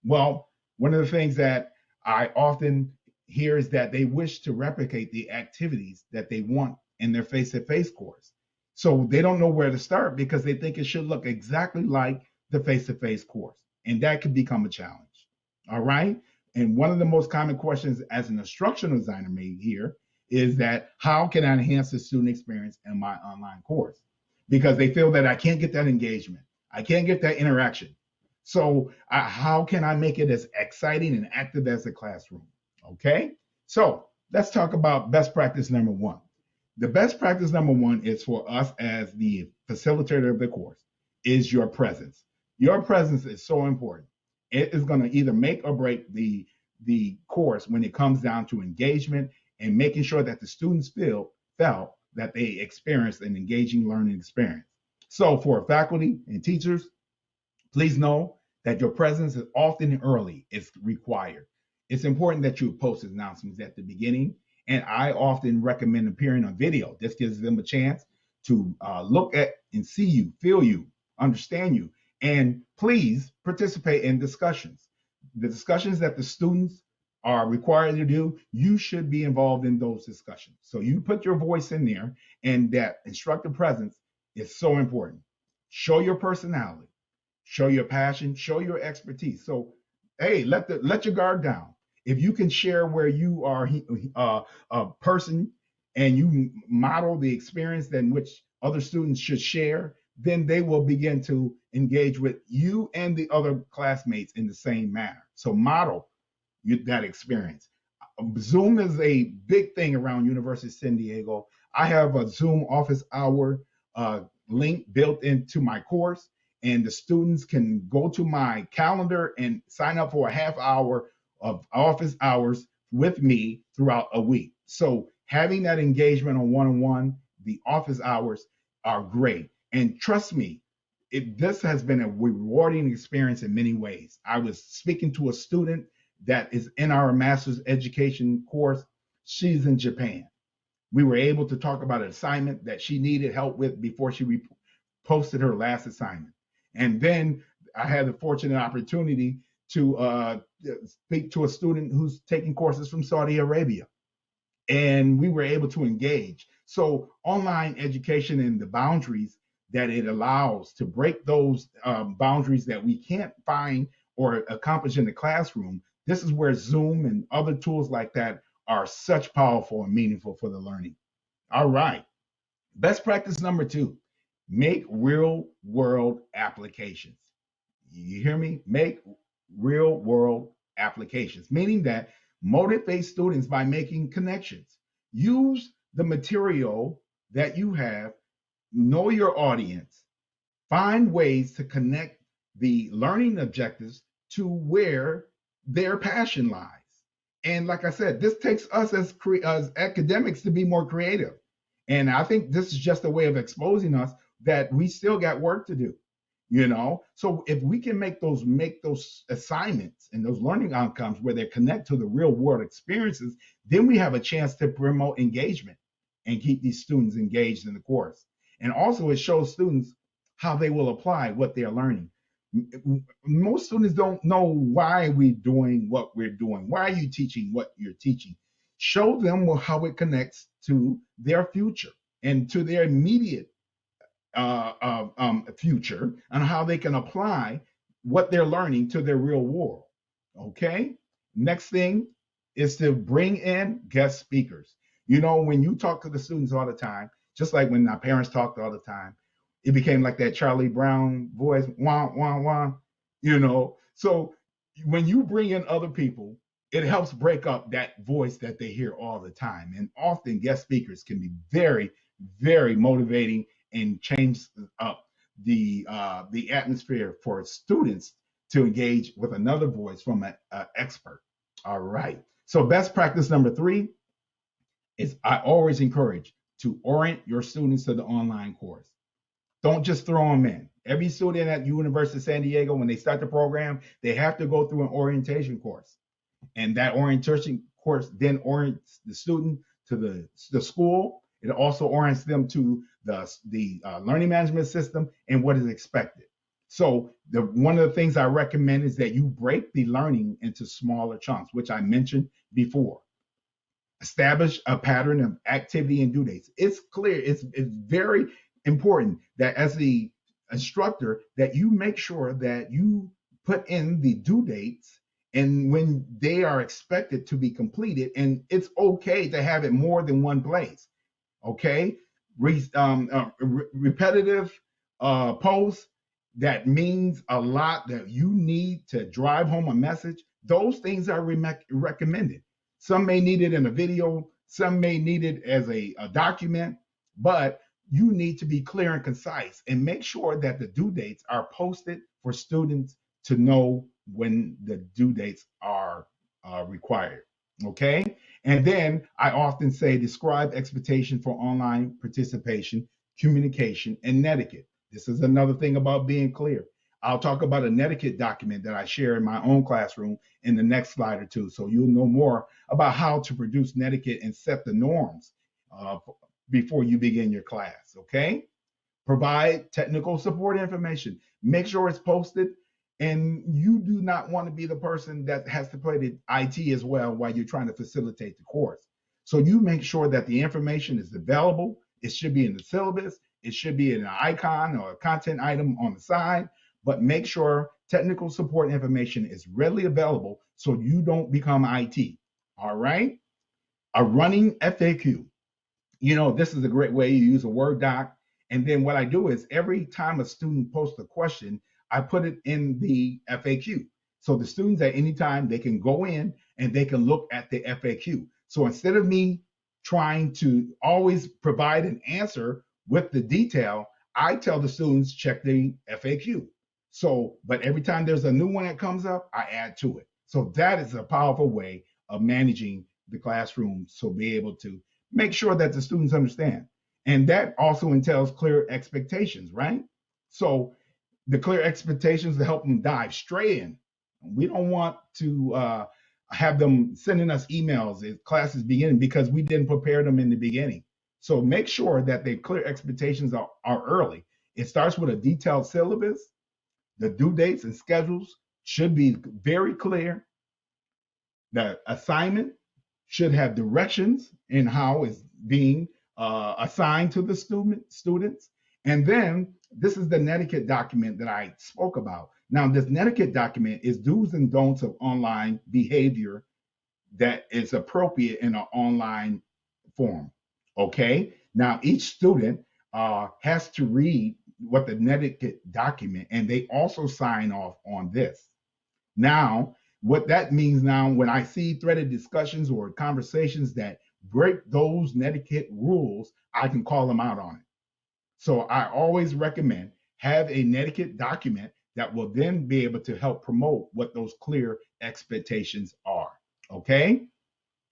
Well, one of the things that I often hear is that they wish to replicate the activities that they want in their face-to-face course. So they don't know where to start because they think it should look exactly like the face-to-face course. And that could become a challenge. All right. And one of the most common questions as an instructional designer may hear is that how can I enhance the student experience in my online course? Because they feel that I can't get that engagement. I can't get that interaction. So how can I make it as exciting and active as a classroom? Okay. So let's talk about best practice number one. The best practice number one is for us as the facilitator of the course is your presence. Your presence is so important. It is going to either make or break the course when it comes down to engagement and making sure that the students felt that they experienced an engaging learning experience. So for faculty and teachers, please know that your presence is often early. It's required. It's important that you post announcements at the beginning. And I often recommend appearing on video. This gives them a chance to look at and see you, feel you, understand you. And please participate in discussions. The discussions that the students are required to do, you should be involved in those discussions. So you put your voice in there, and that instructor presence is so important. Show your personality, show your passion, show your expertise. So, hey, let your guard down. If you can share where you are a person and you model the experience in which other students should share, then they will begin to engage with you and the other classmates in the same manner. So model that experience. Zoom is a big thing around University of San Diego. I have a Zoom office hour link built into my course, and the students can go to my calendar and sign up for a half hour of office hours with me throughout a week. So having that engagement on one-on-one, the office hours are great. And trust me, this has been a rewarding experience in many ways. I was speaking to a student that is in our master's education course. She's in Japan. We were able to talk about an assignment that she needed help with before she posted her last assignment. And then I had the fortunate opportunity to speak to a student who's taking courses from Saudi Arabia. And we were able to engage. So online education and the boundaries that it allows to break those boundaries that we can't find or accomplish in the classroom, this is where Zoom and other tools like that are such powerful and meaningful for the learning. All right. Best practice number two Make real world applications. You hear me? Make real world applications, meaning that motivate students by making connections. Use the material that you have, know your audience, find ways to connect the learning objectives to where their passion lies. And like I said, this takes us as academics to be more creative. And I think this is just a way of exposing us that we still got work to do. So if we can make those assignments and those learning outcomes where they connect to the real world experiences, then we have a chance to promote engagement and keep these students engaged in the course. And also it shows students how they will apply what they're learning. Most students don't know why we're doing what we're doing. Why are you teaching what you're teaching? Show them how it connects to their future and to their immediate future, and how they can apply what they're learning to their real world. Okay. Next thing is to bring in guest speakers. When you talk to the students all the time, just like when our parents talked all the time, it became like that Charlie Brown voice, wah, wah, wah. So when you bring in other people, it helps break up that voice that they hear all the time. And often guest speakers can be very, very motivating and change up the atmosphere for students to engage with another voice from an expert. All right. So best practice number 3 is I always encourage to orient your students to the online course. Don't just throw them in. Every student at University of San Diego, when they start the program, they have to go through an orientation course. And that orientation course then orients the student to the school. It also orients them to the learning management system and what is expected. So one of the things I recommend is that you break the learning into smaller chunks, which I mentioned before. Establish a pattern of activity and due dates. It's clear, it's very important that as the instructor that you make sure that you put in the due dates and when they are expected to be completed, and it's okay to have it more than one place. Okay. Repetitive posts that means a lot, that you need to drive home a message, those things are recommended. Some may need it in a video, some may need it as a document, but you need to be clear and concise and make sure that the due dates are posted for students to know when the due dates are required. Okay. And then I often say describe expectation for online participation, communication, and netiquette. This is another thing about being clear. I'll talk about a netiquette document that I share in my own classroom in the next slide or two. So you'll know more about how to produce netiquette and set the norms before you begin your class. Okay. Provide technical support information. Make sure it's posted. And you do not want to be the person that has to play the IT as well while you're trying to facilitate the course. So you make sure that the information is available. It should be in the syllabus. It should be in an icon or a content item on the side, but make sure technical support information is readily available so you don't become IT. All right. A running FAQ. This is a great way. You use a Word doc. And then what I do is every time a student posts a question, I put it in the FAQ. So the students at any time, they can go in and they can look at the FAQ. So instead of me trying to always provide an answer with the detail, I tell the students check the FAQ. So, but every time there's a new one that comes up, I add to it. So that is a powerful way of managing the classroom. So be able to make sure that the students understand. And that also entails clear expectations, right? So the clear expectations to help them dive straight in. We don't want to have them sending us emails as classes beginning because we didn't prepare them in the beginning. So make sure that the clear expectations are early. It starts with a detailed syllabus. The due dates and schedules should be very clear. The assignment should have directions in how it's being assigned to the students. And then this is the netiquette document that I spoke about. Now, this netiquette document is do's and don'ts of online behavior that is appropriate in an online form. Okay. Now, each student has to read what the netiquette document, and they also sign off on this. Now, what that means now, when I see threaded discussions or conversations that break those netiquette rules, I can call them out on it. So I always recommend have a netiquette document that will then be able to help promote what those clear expectations are. Okay?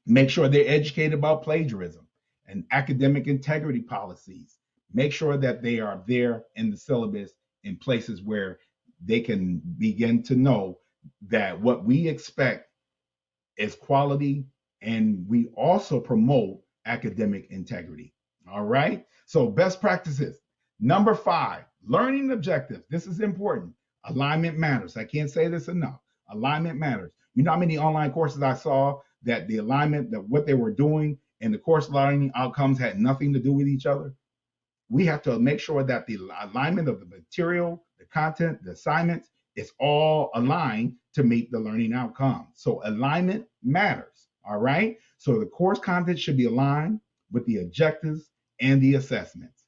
Make sure they're educated about plagiarism and academic integrity policies. Make sure that they are there in the syllabus in places where they can begin to know that what we expect is quality, and we also promote academic integrity. All right. So, best practices. Number 5, learning objectives. This is important. Alignment matters. I can't say this enough. Alignment matters. You know how many online courses I saw that the alignment, that what they were doing and the course learning outcomes had nothing to do with each other? We have to make sure that the alignment of the material, the content, the assignments, is all aligned to meet the learning outcome. So alignment matters. All right. So the course content should be aligned with the objectives and the assessments.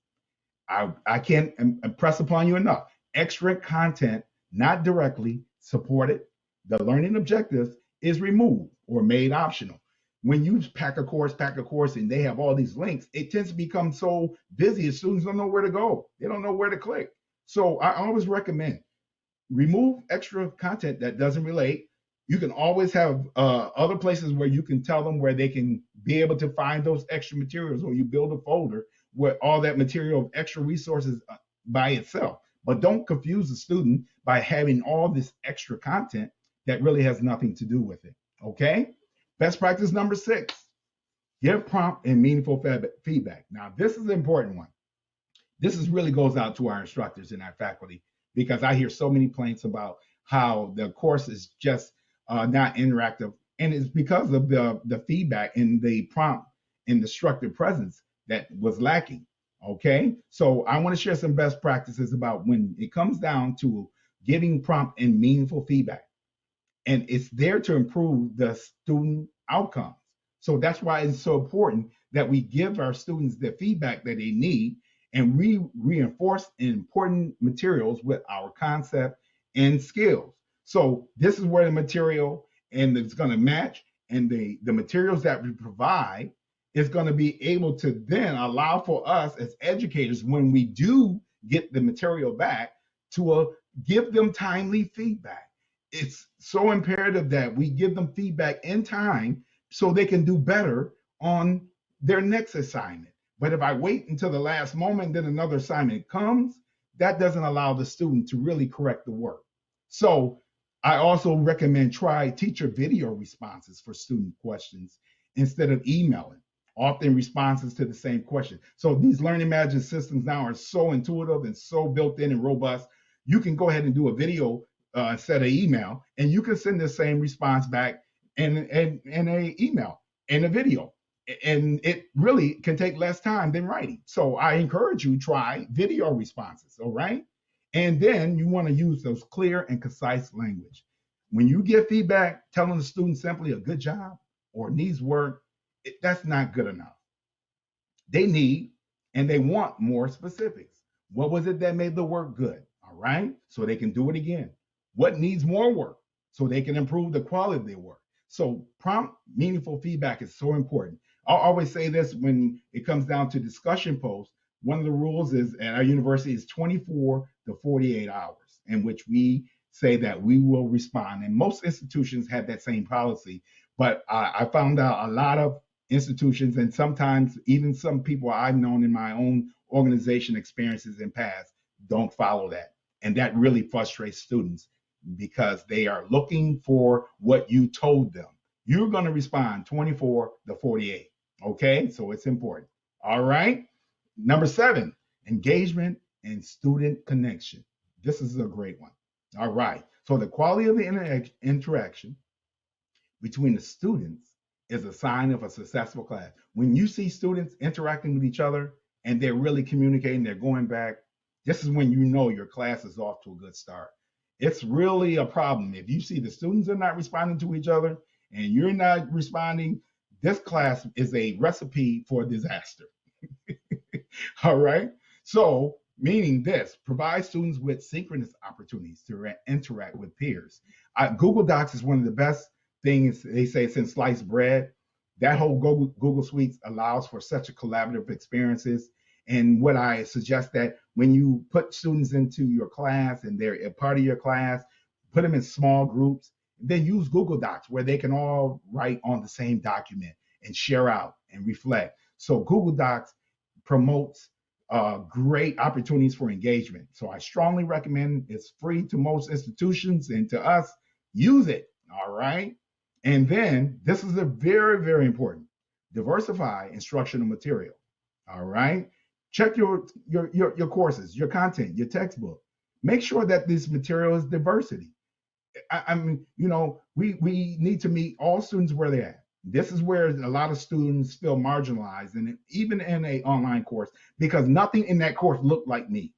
I can't impress upon you enough. Extra content not directly supported, the learning objectives, is removed or made optional. When you pack a course, and they have all these links, it tends to become so busy, students don't know where to go. They don't know where to click. So I always recommend remove extra content that doesn't relate. You can always have other places where you can tell them where they can be able to find those extra materials, or you build a folder with all that material of extra resources by itself. But don't confuse the student by having all this extra content that really has nothing to do with it. Okay? Best practice number 6, give prompt and meaningful feedback. Now, this is an important one. This really goes out to our instructors and our faculty, because I hear so many complaints about how the course is just not interactive. And it's because of the feedback and the prompt and the instructor presence that was lacking. Okay. So I want to share some best practices about when it comes down to giving prompt and meaningful feedback. And it's there to improve the student outcomes. So that's why it's so important that we give our students the feedback that they need, and we reinforce important materials with our concept and skills. So this is where the material and it's going to match, and the materials that we provide is going to be able to then allow for us as educators, when we do get the material back, to give them timely feedback. It's so imperative that we give them feedback in time so they can do better on their next assignment. But if I wait until the last moment, then another assignment comes, that doesn't allow the student to really correct the work. So I also recommend try teacher video responses for student questions instead of emailing, often responses to the same question. So these learning management systems now are so intuitive and so built in and robust. You can go ahead and do a video instead of email, and you can send the same response back in a email and a video. And it really can take less time than writing. So I encourage you, try video responses, all right? And then you want to use those clear and concise language. When you give feedback, telling the student simply a good job or needs work, that's not good enough. They need and they want more specifics. What was it that made the work good? All right, so they can do it again. What needs more work so they can improve the quality of their work? So prompt, meaningful feedback is so important. I'll always say this when it comes down to discussion posts. One of the rules is at our university is 24 to 48 hours in which we say that we will respond. And most institutions have that same policy. But I found out a lot of institutions, and sometimes even some people I've known in my own organization experiences in past, don't follow that. And that really frustrates students because they are looking for what you told them. You're going to respond 24 to 48. Okay, so it's important. All right. Number 7, engagement and student connection. This is a great one. All right. So the quality of the interaction between the students is a sign of a successful class. When you see students interacting with each other and they're really communicating, they're going back, this is when you know your class is off to a good start. It's really a problem if you see the students are not responding to each other and you're not responding. This class is a recipe for disaster. All right. So meaning this: provide students with synchronous opportunities to interact with peers. Google Docs is one of the best things, they say, since sliced bread. That whole Google Suite allows for such a collaborative experiences. And what I suggest that when you put students into your class and they're a part of your class, put them in small groups, then use Google Docs where they can all write on the same document and share out and reflect. So Google Docs promotes great opportunities for engagement. So I strongly recommend. It's free to most institutions, and to us, use it. All right. And then this is a very, very important: diversify instructional material. All right. Check your courses, your content, your textbook. Make sure that this material is diversity. I mean, we need to meet all students where they're at. This is where a lot of students feel marginalized, and even in a online course, because nothing in that course looked like me.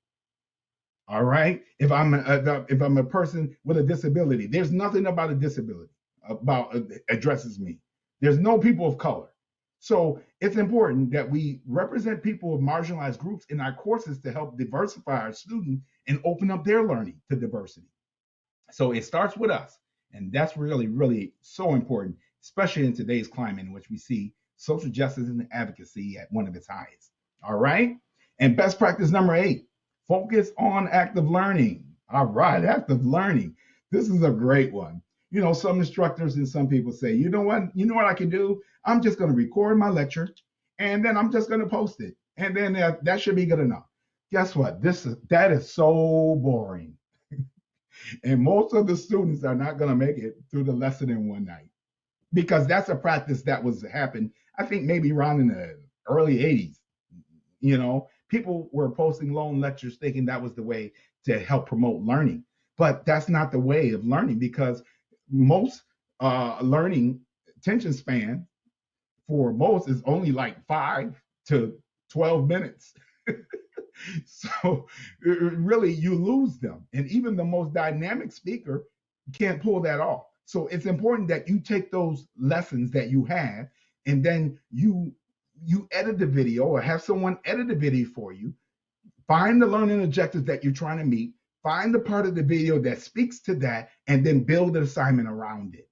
All right. If I'm a person with a disability, there's nothing about a disability about addresses me. There's no people of color. So it's important that we represent people of marginalized groups in our courses to help diversify our students and open up their learning to diversity. So it starts with us. And that's really, really so important, especially in today's climate in which we see social justice and advocacy at one of its highest. All right. And best practice number 8, focus on active learning. All right, active learning. This is a great one. Some instructors and some people say, you know what I can do? I'm just going to record my lecture and then I'm just going to post it. And then that should be good enough. Guess what? That is so boring. And most of the students are not going to make it through the lesson in one night, because that's a practice that was happened, I think, maybe around in the early 80s. People were posting long lectures thinking that was the way to help promote learning. But that's not the way of learning, because most learning attention span for most is only like 5 to 12 minutes. So really, you lose them. And even the most dynamic speaker can't pull that off. So it's important that you take those lessons that you have, and then you edit the video or have someone edit the video for you. Find the learning objectives that you're trying to meet. Find the part of the video that speaks to that, and then build an assignment around it.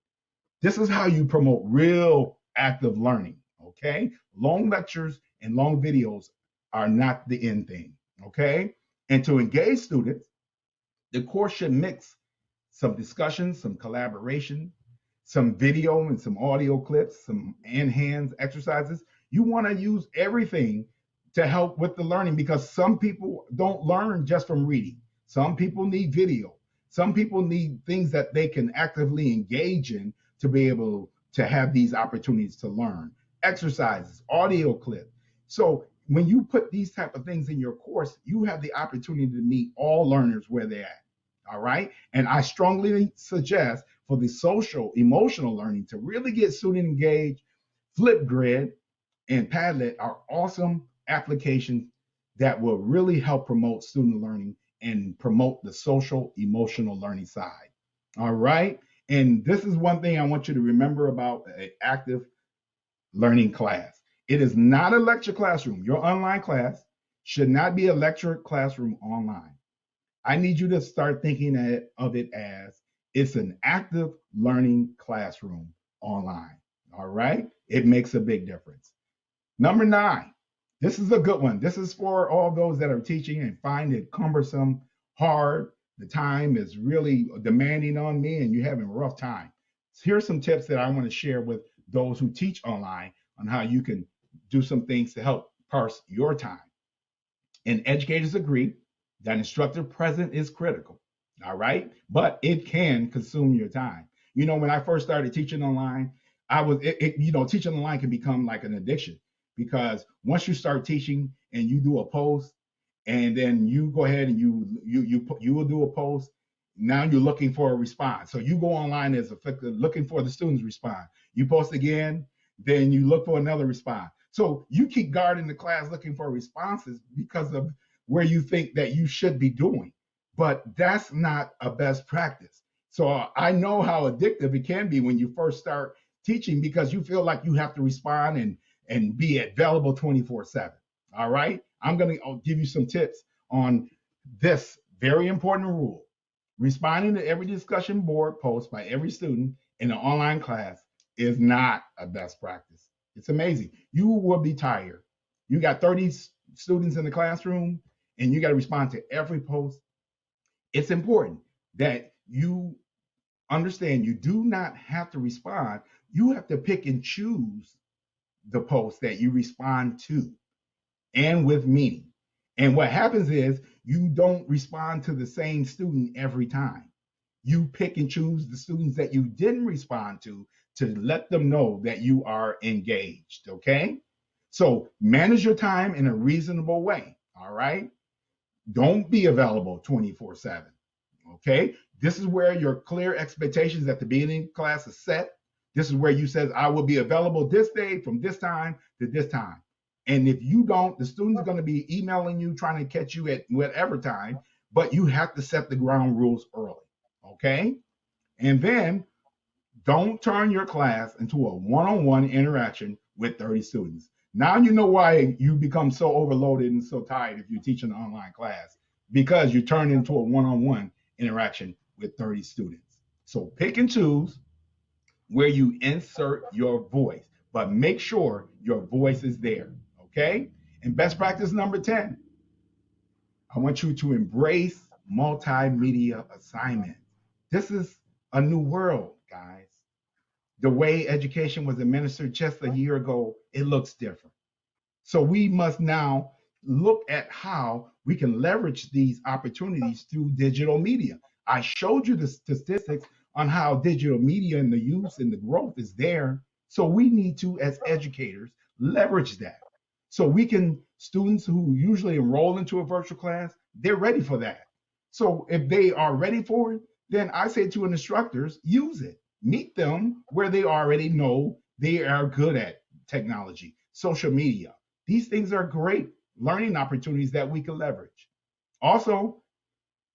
This is how you promote real active learning. Okay? Long lectures and long videos are not the end thing. Okay? And to engage students, the course should mix some discussion, some collaboration, some video and some audio clips, some enhanced exercises. You want to use everything to help with the learning, because some people don't learn just from reading. Some people need video. Some people need things that they can actively engage in to be able to have these opportunities to learn. Exercises, audio clip. So when you put these type of things in your course, you have the opportunity to meet all learners where they're at. All right. And I strongly suggest for the social emotional learning to really get student engaged, Flipgrid and Padlet are awesome applications that will really help promote student learning and promote the social emotional learning side. All right. And this is one thing I want you to remember about an active learning class. It is not a lecture classroom. Your online class should not be a lecture classroom online. I need you to start thinking of it as it's an active learning classroom online. All right. It makes a big difference. Number 9, this is a good one. This is for all those that are teaching and find it cumbersome, hard. The time is really demanding on me and you're having a rough time. So here's some tips that I want to share with those who teach online on how you can do some things to help parse your time. And educators agree that instructor present is critical. All right. But it can consume your time. When I first started teaching online, teaching online can become like an addiction, because once you start teaching and you do a post, and then you go ahead and you will do a post, now you're looking for a response. So you go online as effective, looking for the students' response. You post again, then you look for another response. So you keep guarding the class looking for responses because of where you think that you should be doing. But that's not a best practice. So I know how addictive it can be when you first start teaching, because you feel like you have to respond and be available 24/7. All right. I'm going to give you some tips on this very important rule. Responding to every discussion board post by every student in an online class is not a best practice. It's amazing. You will be tired. You got 30 students in the classroom and you got to respond to every post. It's important that you understand you do not have to respond. You have to pick and choose the posts that you respond to and with meaning. And what happens is you don't respond to the same student every time. You pick and choose the students that you didn't respond to let them know that you are engaged, okay? So manage your time in a reasonable way, all right? Don't be available 24/7, okay? This is where your clear expectations at the beginning of class is set. This is where you says, I will be available this day from this time to this time. And if you don't, the student's going to be emailing you, trying to catch you at whatever time, but you have to set the ground rules early, okay? And then don't turn your class into a one-on-one interaction with 30 students. Now you know why you become so overloaded and so tired if you're teaching an online class, because you turn into a one-on-one interaction with 30 students. So pick and choose where you insert your voice, but make sure your voice is there, okay? And best practice number 10, I want you to embrace multimedia assignment. This is a new world, guys. The way education was administered just a year ago, it looks different. So we must now look at how we can leverage these opportunities through digital media. I showed you the statistics on how digital media and the use and the growth is there. So we need to, as educators, leverage that. So we can, students who usually enroll into a virtual class, they're ready for that. So if they are ready for it, then I say to instructors, use it. Meet them where they already know they are good at technology, social media. These things are great learning opportunities that we can leverage. Also,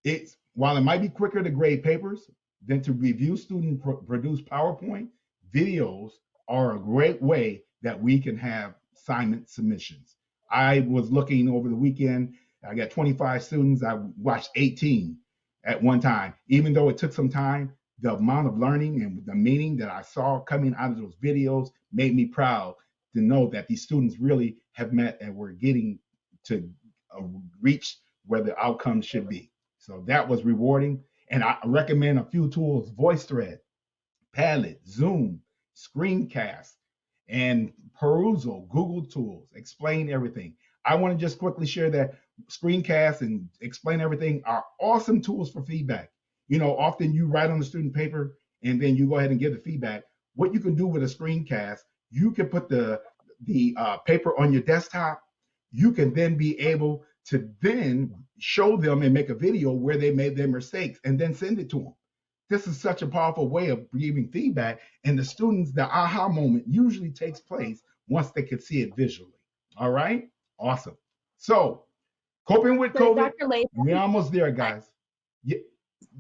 it's while it might be quicker to grade papers than to review student produced PowerPoint, videos are a great way that we can have assignment submissions. I was looking over the weekend, I got 25 students, I watched 18 at one time. Even though it took some time, the amount of learning and the meaning that I saw coming out of those videos made me proud to know that these students really have met and were getting to reach where the outcomes should be. So that was rewarding. And I recommend a few tools: VoiceThread, Padlet, Zoom, Screencast, and Perusal, Google tools, Explain Everything. I want to just quickly share that Screencast and Explain Everything are awesome tools for feedback. You know, often you write on the student paper and then you go ahead and give the feedback. What you can do with a screencast, you can put the paper on your desktop. You can then be able to then show them and make a video where they made their mistakes and then send it to them. This is such a powerful way of giving feedback, and the students, the aha moment usually takes place once they can see it visually. All right, awesome. So coping with So, COVID, Dr. Latham, we're almost there, guys. Yeah,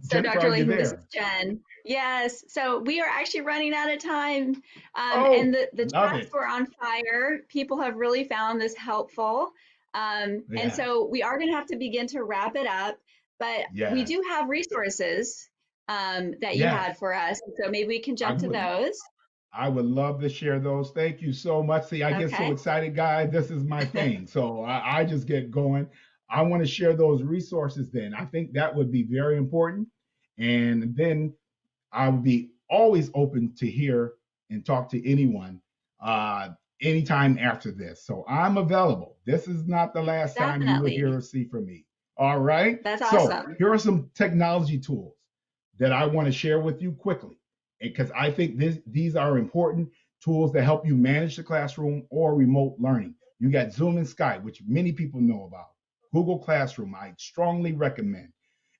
so Jennifer, Dr. are you Latham, this is there? Jen. Yes, so we are actually running out of time. And Oh, the love chats it. were on fire. People have really found this helpful. And Yeah, so we are going to have to begin to wrap it up, but we yes, do have resources that you yes. had for us. So maybe we can I jump to would those. I would love to share those. Thank you so much. See, I get so Okay. excited, guys. This is my thing. So I just get going. I want to share those resources then. I think that would be very important. And then I would be always open to hear and talk to anyone uh, anytime after this. So I'm available. This is not the last time you will hear Definitely. or see from me. All right. That's So awesome. here are some technology tools that I want to share with you quickly, because I think these are important tools that help you manage the classroom or remote learning. You got Zoom and Skype, which many people know about. Google Classroom, I strongly recommend.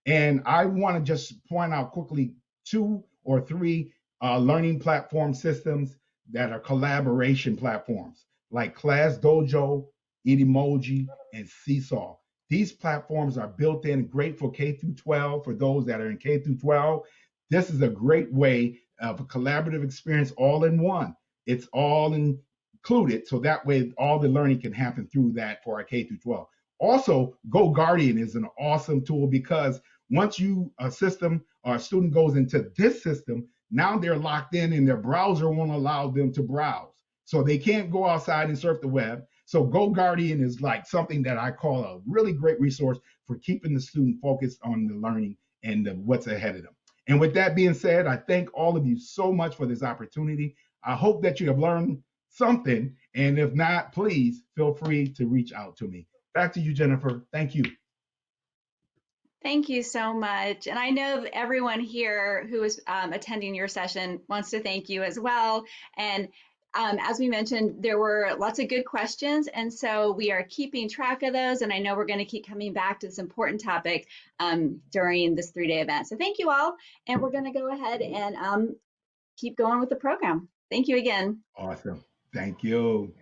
And I want to just point out quickly two or three learning platform systems that are collaboration platforms like Class Dojo, Edimoji, and Seesaw. These platforms are built in, great for K through 12, for those that are in K through 12. This is a great way of a collaborative experience all in one. It's all included, so that way all the learning can happen through that for our K through 12. Also, Go Guardian is an awesome tool because once a system or a student goes into this system, now they're locked in and their browser won't allow them to browse. So they can't go outside and surf the web. So Go Guardian is like something that I call a really great resource for keeping the student focused on the learning and what's ahead of them. And with that being said, I thank all of you so much for this opportunity. I hope that you have learned something. And if not, please feel free to reach out to me. Back to you, Jennifer. Thank you. Thank you so much. And I know that everyone here who is attending your session wants to thank you as well. And as we mentioned, there were lots of good questions. And so we are keeping track of those. And I know we're going to keep coming back to this important topic during this 3-day event. So thank you all. And we're going to go ahead and keep going with the program. Thank you again. Awesome. Thank you.